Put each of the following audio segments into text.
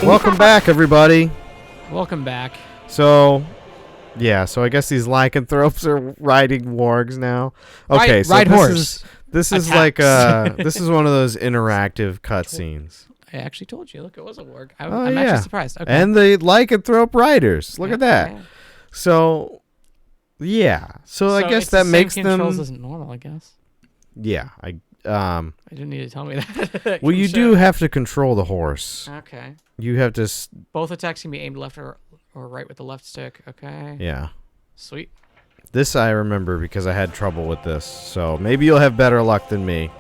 Welcome back, everybody. Welcome back. So I guess these lycanthropes are riding wargs now. Okay, ride horse. This is Attacks. like this is one of those interactive cutscenes. I actually told you. Look, it was a warg. I'm actually surprised. Okay. And the lycanthrope riders. Look at that. Yeah. So I guess it's that the makes same them. controls isn't normal, I guess. Yeah, I didn't need to tell me that. well, you do have to control the horse. Okay. You have to. Both attacks can be aimed left or right with the left stick. Okay. Yeah. Sweet. This I remember because I had trouble with this. So maybe you'll have better luck than me.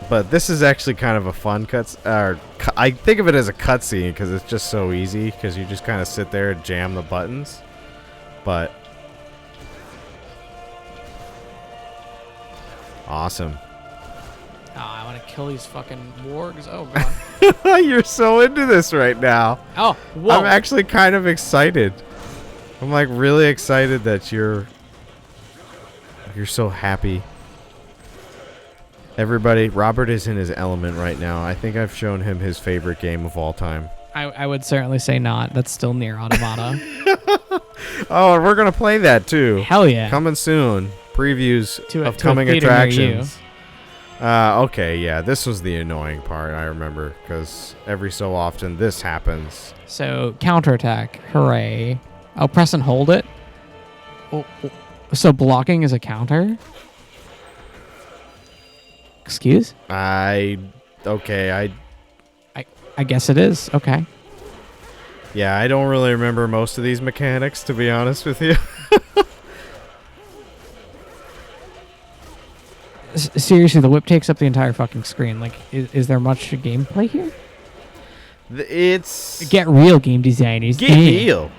But this is actually kind of a fun I think of it as a cutscene because it's just so easy because you just kind of sit there and jam the buttons. But awesome. Oh, I want to kill these fucking wargs. Oh god. You're so into this right now. Oh, whoa. I'm actually kind of excited. I'm like really excited that you're so happy. Everybody, Robert is in his element right now. I think I've shown him his favorite game of all time. I would certainly say not. That's still near Automata. Oh, and we're going to play that too. Hell yeah. Coming soon. Previews of to coming a theater near attractions. Okay, yeah, this was the annoying part, I remember, because every so often this happens. So, counterattack. Hooray. Oh, press and hold it? Oh, so blocking is a counter? Excuse? I guess it is. Okay. Yeah, I don't really remember most of these mechanics, to be honest with you. Seriously, the whip takes up the entire fucking screen. Like, is there much gameplay here? It's... Get real, game designers. Get real.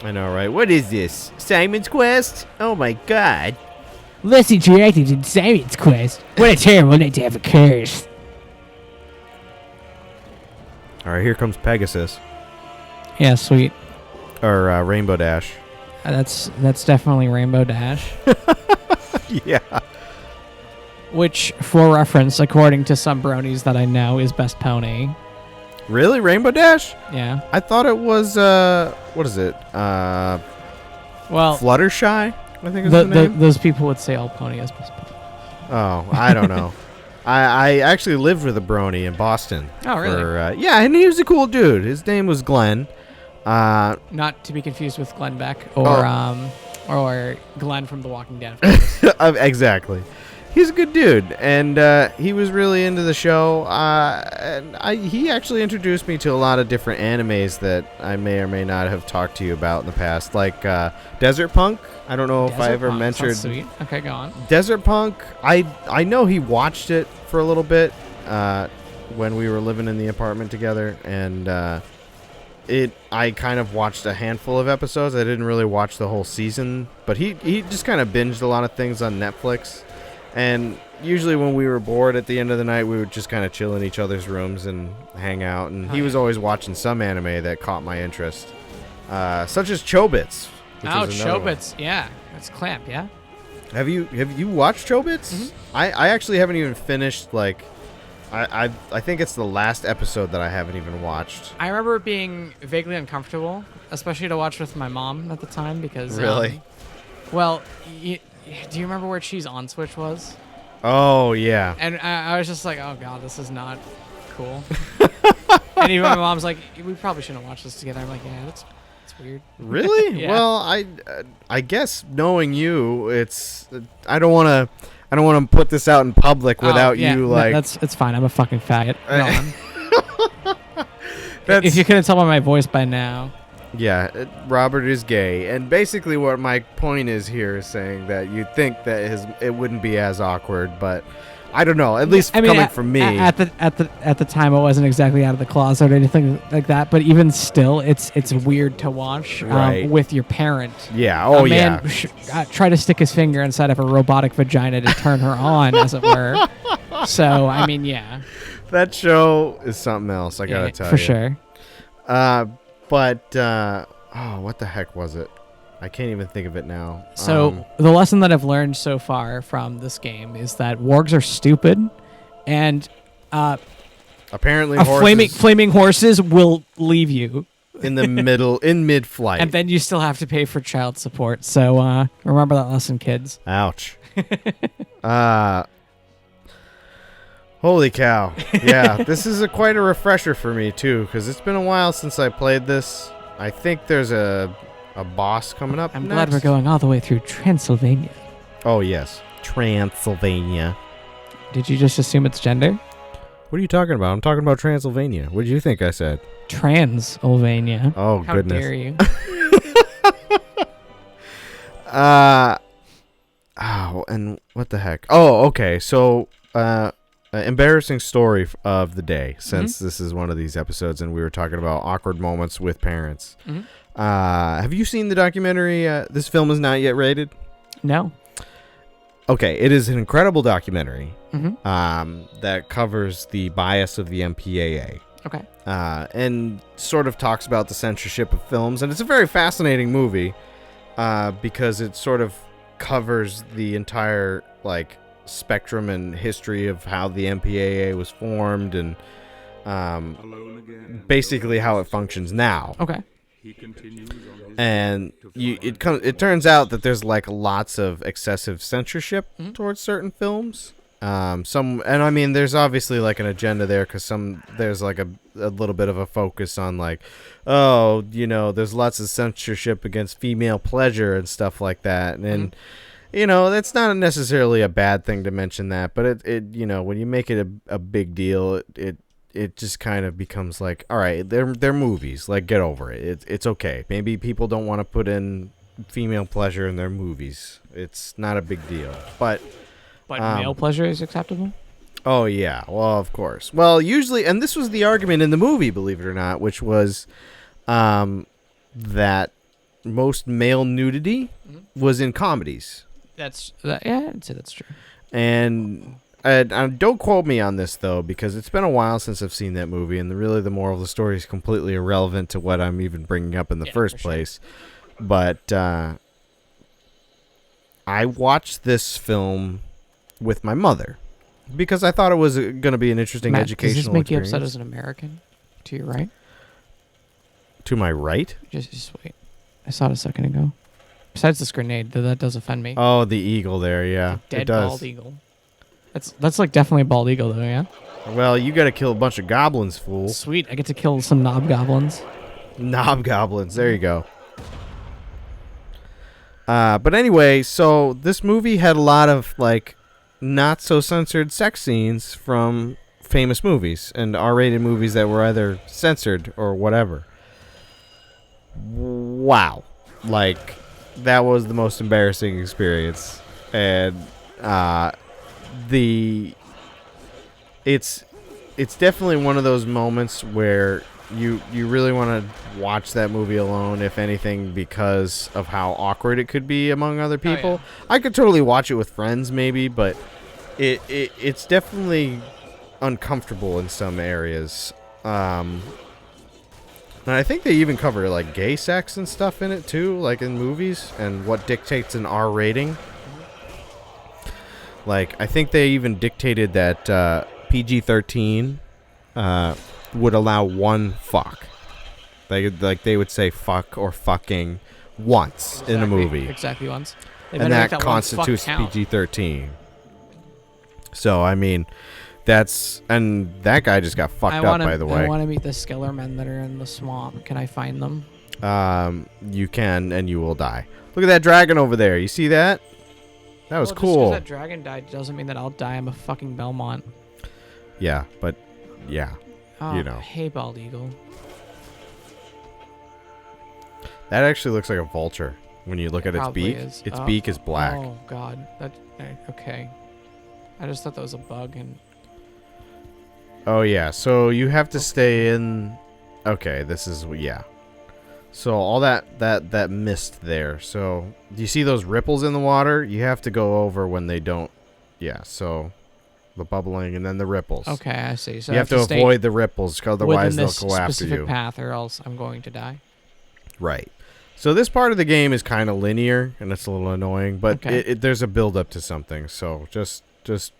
I know, right? What is this? Simon's Quest? Oh my god. Let's interactive in Simon's Quest. What a terrible night to have a curse. Alright, here comes Pegasus. Yeah, sweet. Or Rainbow Dash. That's definitely Rainbow Dash. Yeah. Which, for reference, according to some bronies that I know, is best pony. Really? Rainbow Dash? Yeah. I thought it was, what is it? Well, Fluttershy? I think is the name. Those people would say all pony is best pony. Oh, I don't know. I actually lived with a brony in Boston. Oh, really? Yeah, and he was a cool dude. His name was Glenn. Not to be confused with Glenn Beck or Glenn from The Walking Dead. Of course. Exactly. He's a good dude, and he was really into the show. He actually introduced me to a lot of different animes that I may or may not have talked to you about in the past, like Desert Punk. I don't know if I ever mentioned. Sweet. Okay, go on. Desert Punk. I know he watched it for a little bit when we were living in the apartment together, and I kind of watched a handful of episodes. I didn't really watch the whole season, but he just kind of binged a lot of things on Netflix. And usually when we were bored at the end of the night, we would just kind of chill in each other's rooms and hang out. And he was always watching some anime that caught my interest, such as Chobits. Oh, Chobits, yeah, that's Clamp, yeah. Have you watched Chobits? Mm-hmm. I actually haven't even finished. Like, I think it's the last episode that I haven't even watched. I remember it being vaguely uncomfortable, especially to watch with my mom at the time because. Really? Do you remember where Cheese on Switch was? Oh, yeah. And I was just like, oh, God, this is not cool. And even my mom's like, we probably shouldn't watch this together. I'm like, yeah, that's weird. Really? Yeah. Well, I guess knowing you, I don't want to put this out in public without you, like... It's fine. I'm a fucking faggot. Go on. If you couldn't tell by my voice by now... Yeah, Robert is gay, and basically what my point is here is saying that you'd think that it wouldn't be as awkward, but I don't know. At least coming from me, at the time, I wasn't exactly out of the closet or anything like that. But even still, it's weird to watch with your parent. Yeah. Oh, a man try to stick his finger inside of a robotic vagina to turn her on, as it were. So I mean, yeah. That show is something else. I gotta tell you for sure. But what the heck was it? I can't even think of it now. So the lesson that I've learned so far from this game is that wargs are stupid, and apparently flaming horses will leave you in mid-flight. and then you still have to pay for child support. So remember that lesson, kids. Ouch. Holy cow. Yeah, this is quite a refresher for me, too, because it's been a while since I played this. I think there's a boss coming up I'm next. glad we're going all the way through Transylvania. Oh, yes. Transylvania. Did you just assume it's gender? What are you talking about? I'm talking about Transylvania. What did you think I said? Transylvania. Oh, How goodness. dare you? Oh, and what the heck? Oh, okay. So, embarrassing story of the day, since this is one of these episodes and we were talking about awkward moments with parents. Have you seen the documentary, This Film Is Not Yet Rated? No. Okay, it is an incredible documentary that covers the bias of the MPAA. Okay. And sort of talks about the censorship of films. And it's a very fascinating movie because it sort of covers the entire, like, spectrum and history of how the MPAA was formed and basically how it functions now. Okay. And it turns out that there's like lots of excessive censorship towards certain films. I mean, there's obviously like an agenda there because there's like a little bit of a focus on like, oh, there's lots of censorship against female pleasure and stuff like that. And that's not necessarily a bad thing to mention that, but it when you make it a big deal, it just kind of becomes like, all right, they're movies. Like, get over it. It's okay. Maybe people don't want to put in female pleasure in their movies. It's not a big deal. But male pleasure is acceptable? Oh, yeah. Well, of course. Well, usually, and this was the argument in the movie, believe it or not, which was that most male nudity was in comedies. Yeah, I'd say that's true. And don't quote me on this, though, because it's been a while since I've seen that movie, and really the moral of the story is completely irrelevant to what I'm even bringing up in the first place. Sure. But I watched this film with my mother because I thought it was going to be an interesting educational experience. Does this make you upset as an American? To your right? To my right? Just wait. I saw it a second ago. Besides this grenade, that does offend me. Oh, the eagle there, yeah. Dead bald eagle. That's like definitely a bald eagle, though, yeah? Well, you got to kill a bunch of goblins, fool. Sweet, I get to kill some knob goblins. Knob goblins, there you go. But anyway, so this movie had a lot of, like, not so censored sex scenes from famous movies and R-rated movies that were either censored or whatever. Wow. Like, that was the most embarrassing experience. And it's definitely one of those moments where you really want to watch that movie alone, if anything, because of how awkward it could be among other people. Oh, yeah. I could totally watch it with friends maybe, but it's definitely uncomfortable in some areas. And I think they even cover like gay sex and stuff in it too, like in movies, and what dictates an R rating. Like, I think they even dictated that PG-13 would allow one fuck. They would say fuck or fucking once in a movie. Exactly once. And that constitutes PG-13. So, I mean, and that guy just got fucked up, by the way. I want to meet the Skiller men that are in the swamp. Can I find them? You can, and you will die. Look at that dragon over there. You see that? That was cool. Just because that dragon died doesn't mean that I'll die. I'm a fucking Belmont. Yeah, but yeah, Hey, bald eagle. That actually looks like a vulture when you look at its beak. Its beak is black. Oh god, okay. I just thought that was a bug and. Oh yeah, so you have to stay in. Okay, this is So all that mist there. So do you see those ripples in the water? You have to go over when they don't. Yeah. So the bubbling and then the ripples. Okay, I see. So you have to avoid the ripples, otherwise they'll go after you. Specific path, or else I'm going to die. Right. So this part of the game is kind of linear, and it's a little annoying, but Okay. there's a build up to something. So just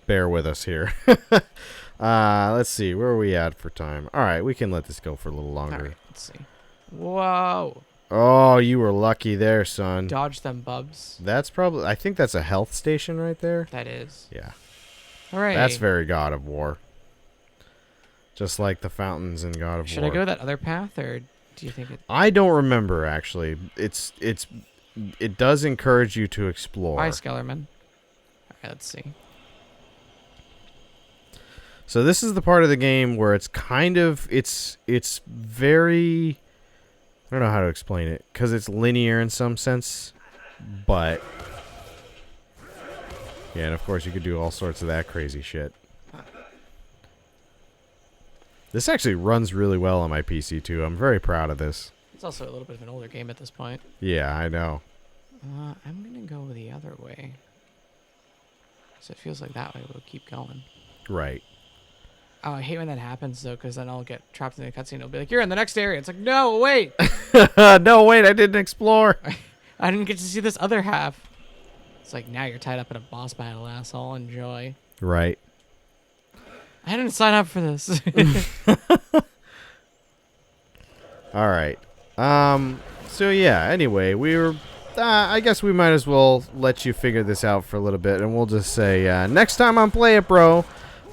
bear with us here. Let's see, where are we at for time? All right, we can let this go for a little All longer. right, let's see. Whoa. Oh, you were lucky there, son. Dodge them, bubs. That's probably. I think that's a health station right there. That is. Yeah, Hooray. that's very God of War. Just like the fountains in God of Should War. I go that other path, or do you think it... I don't remember actually. It does encourage you to explore. Bye, Skellerman. All right, let's see. So this is the part of the game where it's kind of it's very, I don't know how to explain it because it's linear in some sense, but yeah, and of course you could do all sorts of that crazy shit. This actually runs really well on my PC too. I'm very proud of this. It's also a little bit of an older game at this point. Yeah, I know. I'm going to go the other way. So it feels like that way we'll keep going. Right. Oh, I hate when that happens, though, because then I'll get trapped in the cutscene. It'll be like, you're in the next area. It's like, no, wait. No, wait, I didn't explore. I didn't get to see this other half. It's like, now you're tied up in a boss battle, asshole. Enjoy. Right. I didn't sign up for this. All right. So yeah, anyway, we were I guess we might as well let you figure this out for a little bit, and we'll just say next time on Play It Bro,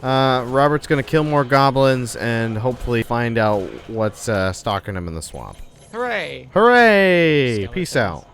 Robert's going to kill more goblins and hopefully find out what's stalking him in the swamp. Hooray. Hooray! Skeletons. Peace out.